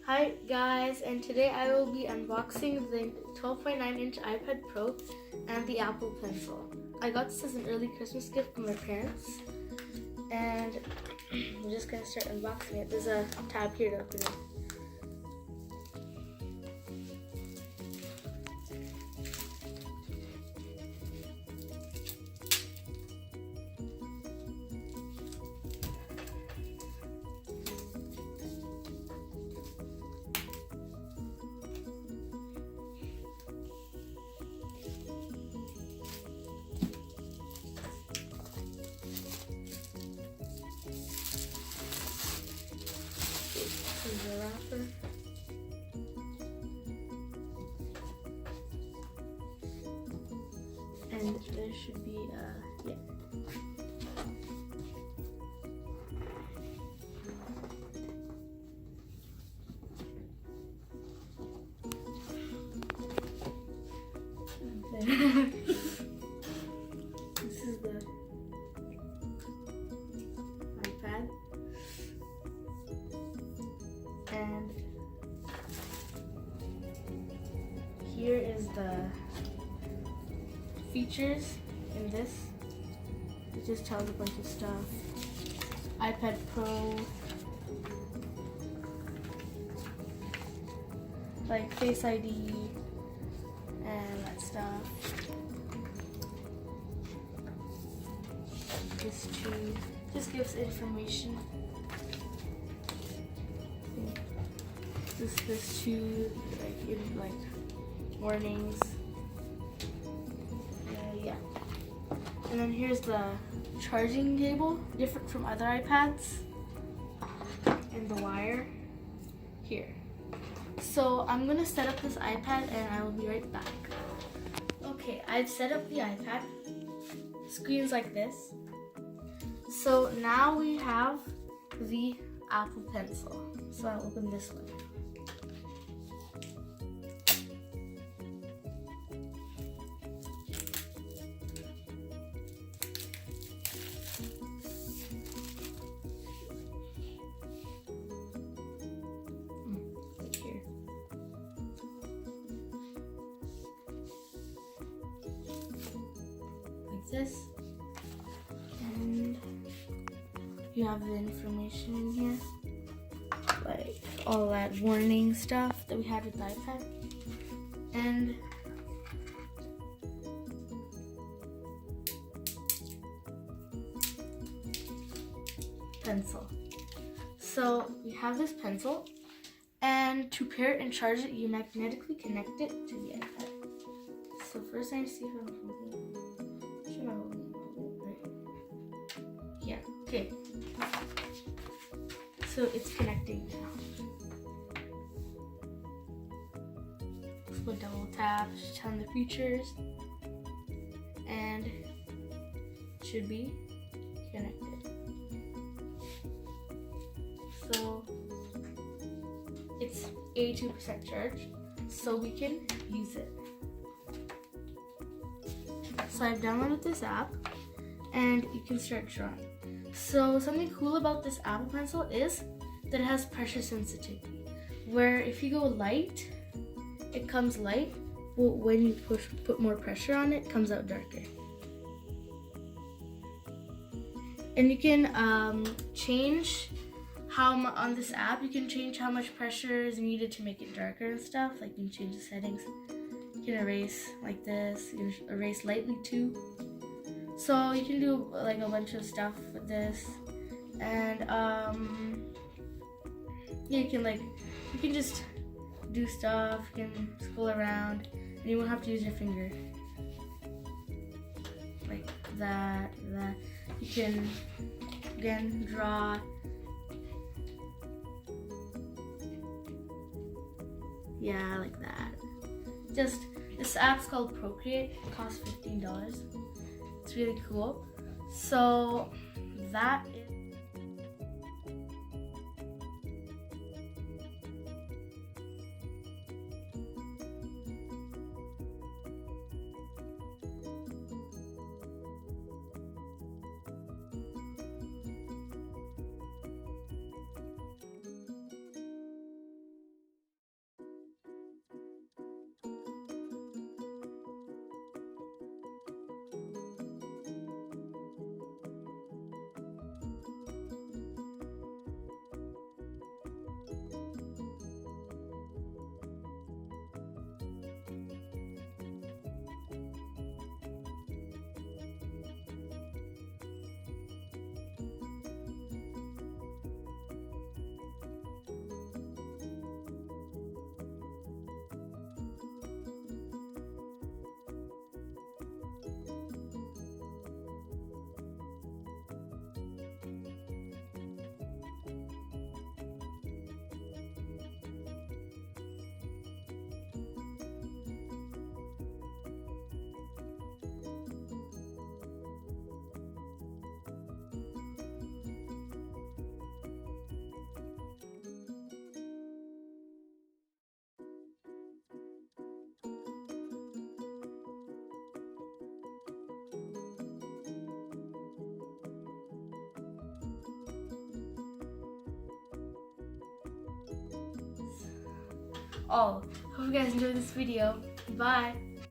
Hi guys, and today I will be unboxing the 12.9-inch iPad Pro and the Apple Pencil. I got this as an early Christmas gift from my parents, and I'm just gonna start unboxing it. There's a tab here to open it. This is the wrapper. And there should be yeah. This is the iPad. And here is the features in this. It just tells a bunch of stuff. iPad Pro, like Face ID and that stuff. This too just gives information. This too, like in like warnings. Yeah. And then here's the charging cable, different from other iPads. And the wire here. So I'm gonna set up this iPad and I will be right back. Okay, I've set up the iPad. Screen's like this. So now we have the Apple Pencil. So I'll open this one. Right here. Like this. And you have the information in here. Like all that warning stuff that we had with the iPad. And pencil. So we have this pencil, and to pair it and charge it, you magnetically connect it to the iPad. So first I see if I'm holding it. Should I hold it? Right. Yeah, okay. So it's connecting now. So double tap, turn the features, and it should be connected. So it's 82% charged, so we can use it. So I've downloaded this app, and you can start drawing. So something cool about this Apple Pencil is that it has pressure sensitivity, where if you go light, it comes light, but when you put more pressure on it, it comes out darker. And you can change how on this app, you can change how much pressure is needed to make it darker and stuff. Like you can change the settings. You can erase like this, you can erase lightly too. So you can do like a bunch of stuff with this, and yeah, you can just do stuff. You can scroll around, and you won't have to use your finger like that. You can again draw. Yeah, like that. Just this app's called Procreate. It costs $15. It's really cool. So that is all. Hope you guys enjoyed this video. Bye.